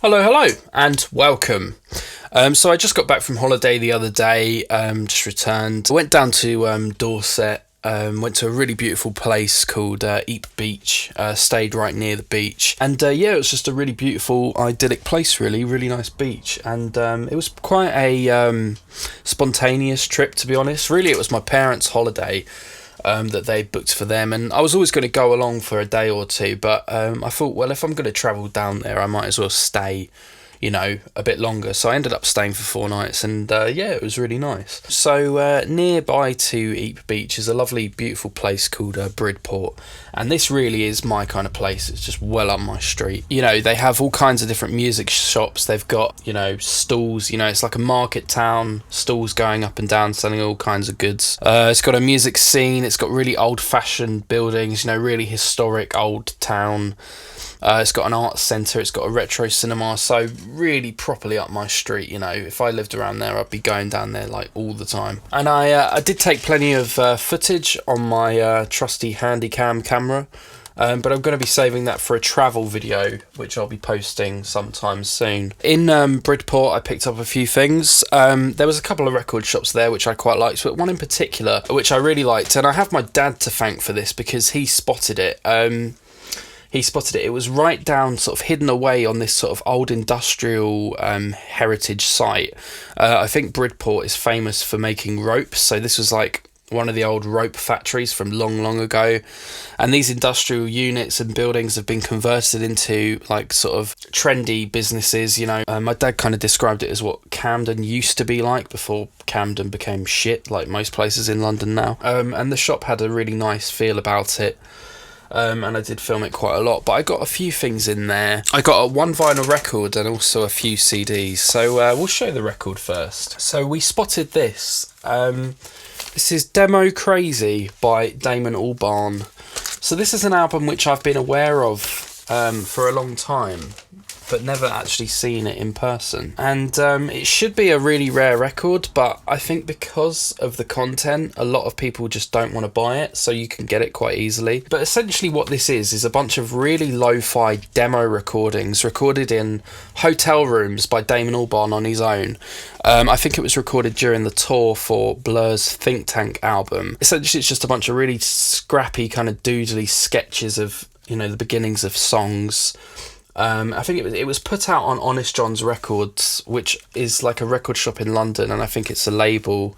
Hello, and welcome. So I just got back from holiday the other day, just returned. I went down to Dorset, went to a really beautiful place called Eep Beach, stayed right near the beach. And it was just a really beautiful, idyllic place, really nice beach. And it was quite a spontaneous trip, to be honest. Really, it was my parents' holiday. That they booked for them, and I was always going to go along for a day or two, but I thought, well, if I'm going to travel down there, I might as well stay, a bit longer. So I ended up staying for 4 nights, and it was really nice. So nearby to Eep Beach is a lovely, beautiful place called Bridport, and this really is my kind of place. It's just well up my street. They have all kinds of different music shops. They've got, stalls. It's like a market town, stalls going up and down, selling all kinds of goods. It's got a music scene. It's got really old-fashioned buildings, really historic old town. It's got an arts centre, it's got a retro cinema, so really properly up my street. If I lived around there, I'd be going down there like all the time. And I did take plenty of footage on my trusty Handycam camera, but I'm going to be saving that for a travel video, which I'll be posting sometime soon. In Bridport, I picked up a few things. There was a couple of record shops there, which I quite liked, but one in particular, which I really liked, and I have my dad to thank for this because he spotted it. It was right down, sort of hidden away on this sort of old industrial heritage site. I think Bridport is famous for making ropes, so this was like one of the old rope factories from long ago, and these industrial units and buildings have been converted into like sort of trendy businesses. My dad kind of described it as what Camden used to be like before Camden became shit, like most places in London now. And the shop had a really nice feel about it. And I did film it quite a lot, but I got a few things in there. I got one vinyl record and also a few CDs, so we'll show the record first. So we spotted this. This is Demo Crazy by Damon Albarn. So this is an album which I've been aware of for a long time, but never actually seen it in person. And it should be a really rare record, but I think because of the content, a lot of people just don't want to buy it, so you can get it quite easily. But essentially what this is a bunch of really lo-fi demo recordings recorded in hotel rooms by Damon Albarn on his own. I think it was recorded during the tour for Blur's Think Tank album. Essentially it's just a bunch of really scrappy kind of doodly sketches of, the beginnings of songs. I think it was put out on Honest John's Records, which is like a record shop in London, and I think it's a label,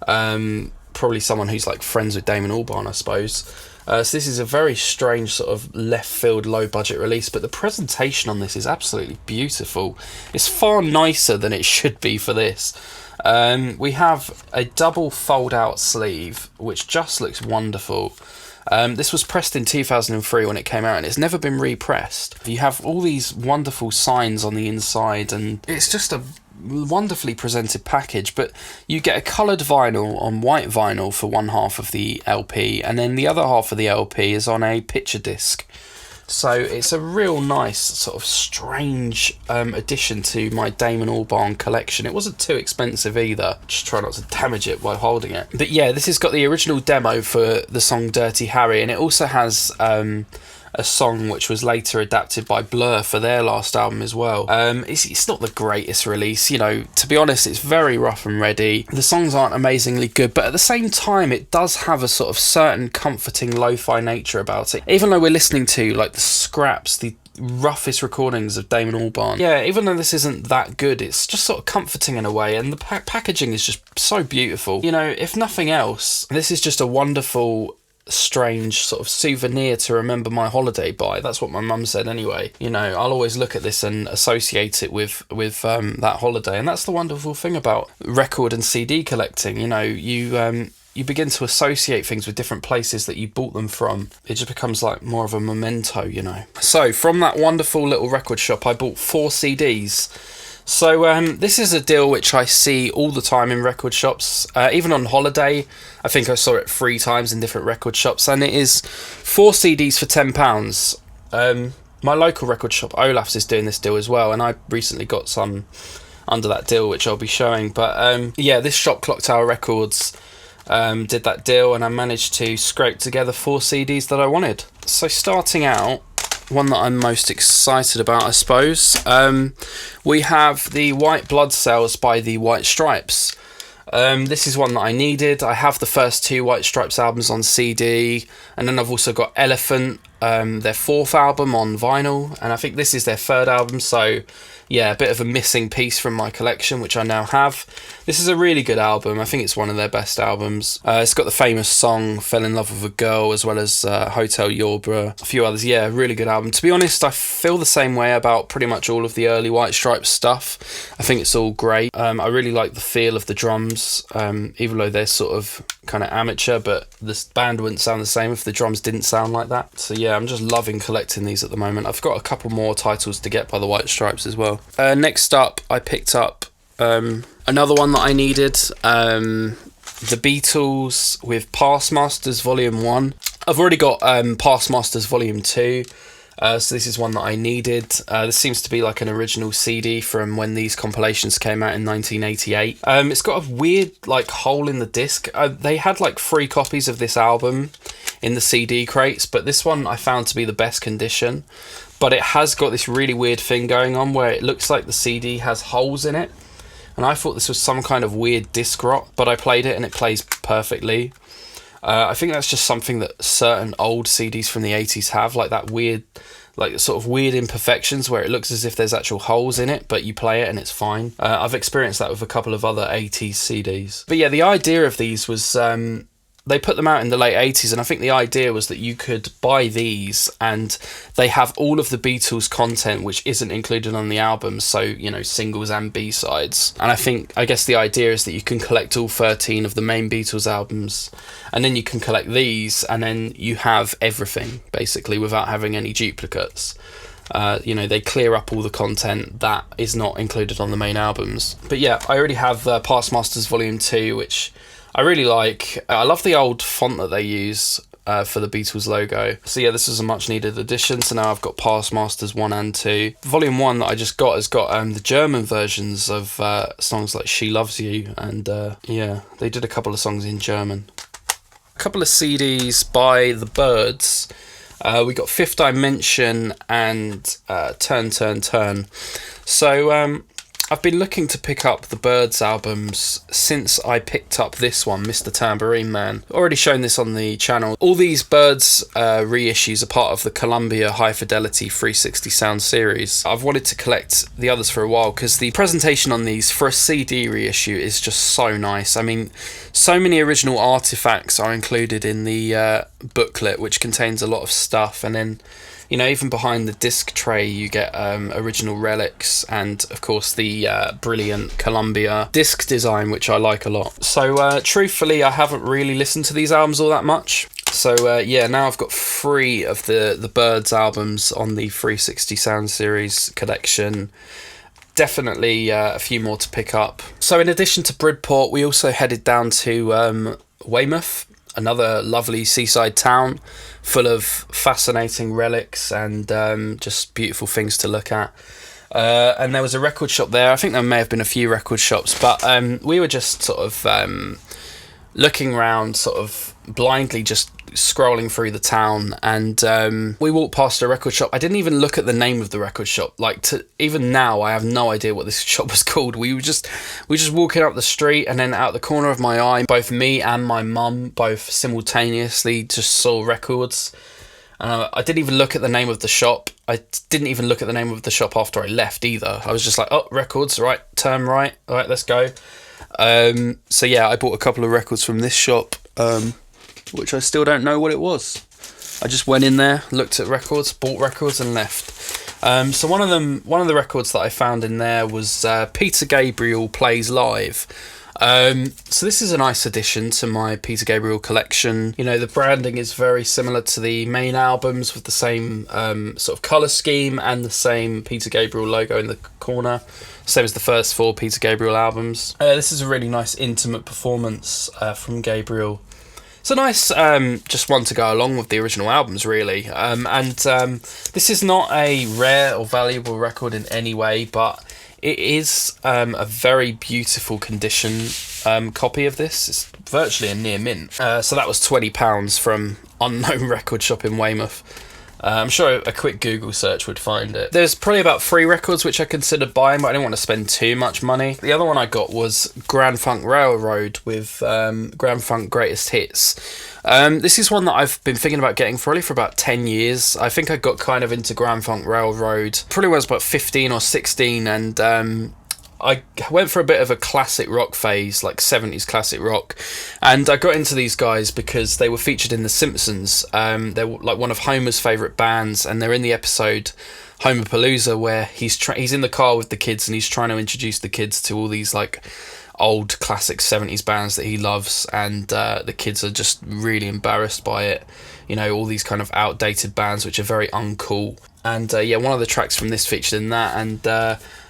probably someone who's like friends with Damon Albarn, I suppose. So this is a very strange sort of left field, low budget release, but the presentation on this is absolutely beautiful. It's far nicer than it should be for this. We have a double fold out sleeve, which just looks wonderful. This was pressed in 2003 when it came out, and it's never been repressed. You have all these wonderful signs on the inside, and it's just a wonderfully presented package. But you get a coloured vinyl on white vinyl for one half of the LP, and then the other half of the LP is on a picture disc. So it's a real nice sort of strange addition to my Damon Albarn collection. It wasn't too expensive either. Just try not to damage it while holding it. But yeah, this has got the original demo for the song Dirty Harry, and it also has a song which was later adapted by Blur for their last album as well. It's not the greatest release, to be honest. It's very rough and ready. The songs aren't amazingly good, but at the same time it does have a sort of certain comforting lo-fi nature about it. Even though we're listening to like the scraps, the roughest recordings of Damon Albarn, even though this isn't that good, it's just sort of comforting in a way, and the packaging is just so beautiful. If nothing else, this is just a wonderful, strange sort of souvenir to remember my holiday by. That's what my mum said anyway. I'll always look at this and associate it with that holiday, and that's the wonderful thing about record and CD collecting. You begin to associate things with different places that you bought them from. It just becomes like more of a memento. So from that wonderful little record shop, I bought 4 CDs. So this is a deal which I see all the time in record shops, even on holiday. I think I saw it 3 times in different record shops, and it is 4 CDs for £10. My local record shop, Olaf's, is doing this deal as well, and I recently got some under that deal, which I'll be showing. But this shop, Clock Tower Records, did that deal, and I managed to scrape together 4 CDs that I wanted. So starting out, one that I'm most excited about, I suppose. We have the White Blood Cells by the White Stripes. This is one that I needed. I have the first two White Stripes albums on CD, and then I've also got Elephant, their fourth album, on vinyl, and I think this is their third album, so yeah, a bit of a missing piece from my collection, which I now have. This is a really good album. I think it's one of their best albums. It's got the famous song Fell in Love with a Girl, as well as Hotel Yorba, a few others. Yeah, really good album. To be honest, I feel the same way about pretty much all of the early White Stripes stuff. I think it's all great. I really like the feel of the drums, even though they're sort of kind of amateur, but this band wouldn't sound the same if the drums didn't sound like that. So yeah, I'm just loving collecting these at the moment. I've got a couple more titles to get by the White Stripes as well. Next up, I picked up another one that I needed, the Beatles with Past Masters Volume 1. I've already got Past Masters Volume 2, so this is one that I needed. This seems to be like an original CD from when these compilations came out in 1988. It's got a weird like hole in the disc. They had like 3 copies of this album in the CD crates, but this one I found to be the best condition. But it has got this really weird thing going on where it looks like the CD has holes in it. And I thought this was some kind of weird disc rot, but I played it and it plays perfectly. I think that's just something that certain old CDs from the 80s have, like that weird, like sort of weird imperfections where it looks as if there's actual holes in it, but you play it and it's fine. I've experienced that with a couple of other 80s CDs. But yeah, the idea of these was... they put them out in the late 80s, and I think the idea was that you could buy these and they have all of the Beatles content which isn't included on the album, so, you know, singles and B-sides. And I guess the idea is that you can collect all 13 of the main Beatles albums, and then you can collect these, and then you have everything, basically, without having any duplicates. You know, they clear up all the content that is not included on the main albums. But yeah, I already have Past Masters Volume 2, which... I really like. I love the old font that they use for the Beatles logo. So yeah, this is a much needed addition. So now I've got Past Masters 1 and 2. Volume 1 that I just got has got the German versions of songs like She Loves You, and yeah, they did a couple of songs in German. A couple of CDs by The Byrds. We got Fifth Dimension and Turn, Turn, Turn. So I've been looking to pick up the Byrds albums since I picked up this one, Mr. Tambourine Man. Already shown this on the channel. All these Byrds reissues are part of the Columbia High Fidelity 360 Sound series. I've wanted to collect the others for a while because the presentation on these for a CD reissue is just so nice. I mean, so many original artifacts are included in the booklet, which contains a lot of stuff, and then, you know, even behind the disc tray you get original relics and, of course, the brilliant Columbia disc design, which I like a lot. So, truthfully, I haven't really listened to these albums all that much. So, yeah, now I've got 3 of the Byrds albums on the 360 Sound Series collection. Definitely a few more to pick up. So, in addition to Bridport, we also headed down to Weymouth, another lovely seaside town full of fascinating relics and just beautiful things to look at. And there was a record shop there. I think there may have been a few record shops, but we were just sort of looking around, sort of blindly just scrolling through the town, and we walked past a record shop. I didn't even look at the name of the record shop. Even now, I have no idea what this shop was called. We were just walking up the street, and then out the corner of my eye, both me and my mum both simultaneously just saw records. I didn't even look at the name of the shop. I didn't even look at the name of the shop after I left either. I was just like, oh, records, right, turn right, all right, let's go. So yeah, I bought a couple of records from this shop, which I still don't know what it was. I just went in there, looked at records, bought records, and left. So one of the records that I found in there was Peter Gabriel Plays Live. So this is a nice addition to my Peter Gabriel collection. You know, the branding is very similar to the main albums, with the same sort of colour scheme and the same Peter Gabriel logo in the corner. Same as the first 4 Peter Gabriel albums. This is a really nice intimate performance from Gabriel. It's a nice just one to go along with the original albums, really. And this is not a rare or valuable record in any way, but it is a very beautiful condition copy of this. It's virtually a near mint. So that was £20 from unknown record shop in Weymouth. I'm sure a quick Google search would find it. There's probably about 3 records which I considered buying, but I didn't want to spend too much money. The other one I got was Grand Funk Railroad with Grand Funk Greatest Hits. This is one that I've been thinking about getting for about 10 years. I think I got kind of into Grand Funk Railroad probably when I was about 15 or 16, and I went for a bit of a classic rock phase, like 70s classic rock, and I got into these guys because they were featured in The Simpsons. They're like one of Homer's favourite bands, and they're in the episode Homerpalooza where he's in the car with the kids and he's trying to introduce the kids to all these like old classic 70s bands that he loves, and the kids are just really embarrassed by it. You know, all these kind of outdated bands which are very uncool. And one of the tracks from this featured in that, and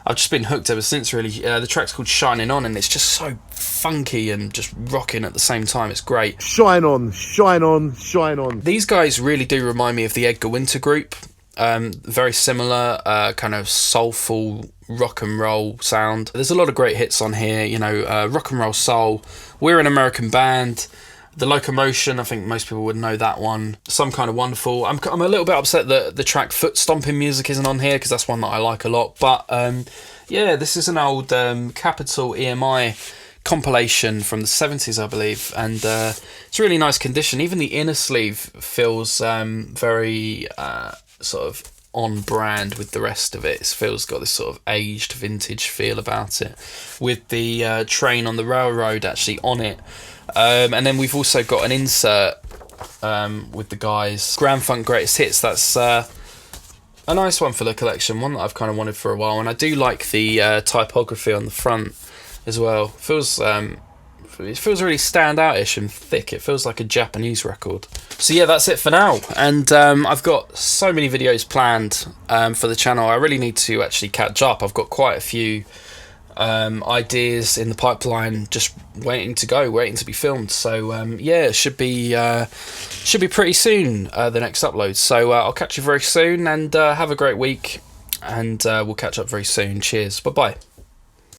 I've just been hooked ever since, really. The track's called Shining On, and it's just so funky and just rocking at the same time. It's great. Shine on, shine on, shine on. These guys really do remind me of the Edgar Winter Group. Very similar, kind of soulful rock and roll sound. There's a lot of great hits on here, you know, Rock and Roll Soul, We're an American Band, The Locomotion, I think most people would know that one. Some Kind of Wonderful. I'm a little bit upset that the track Foot Stomping Music isn't on here, because that's one that I like a lot. But this is an old Capitol EMI compilation from the 70s, I believe, and it's really nice condition. Even the inner sleeve feels very sort of on brand with the rest of it. It feels got this sort of aged vintage feel about it, with the train on the railroad actually on it. And then we've also got an insert with the guys, Grand Funk Greatest Hits. That's a nice one for the collection, one that I've kind of wanted for a while, and I do like the typography on the front as well. It feels really standout-ish and thick. It feels like a Japanese record. So yeah, that's it for now. And I've got so many videos planned for the channel. I really need to actually catch up. I've got quite a few ideas in the pipeline, just waiting to be filmed. So it should be pretty soon, the next upload. So I'll catch you very soon, and have a great week, and we'll catch up very soon. Cheers. Bye bye.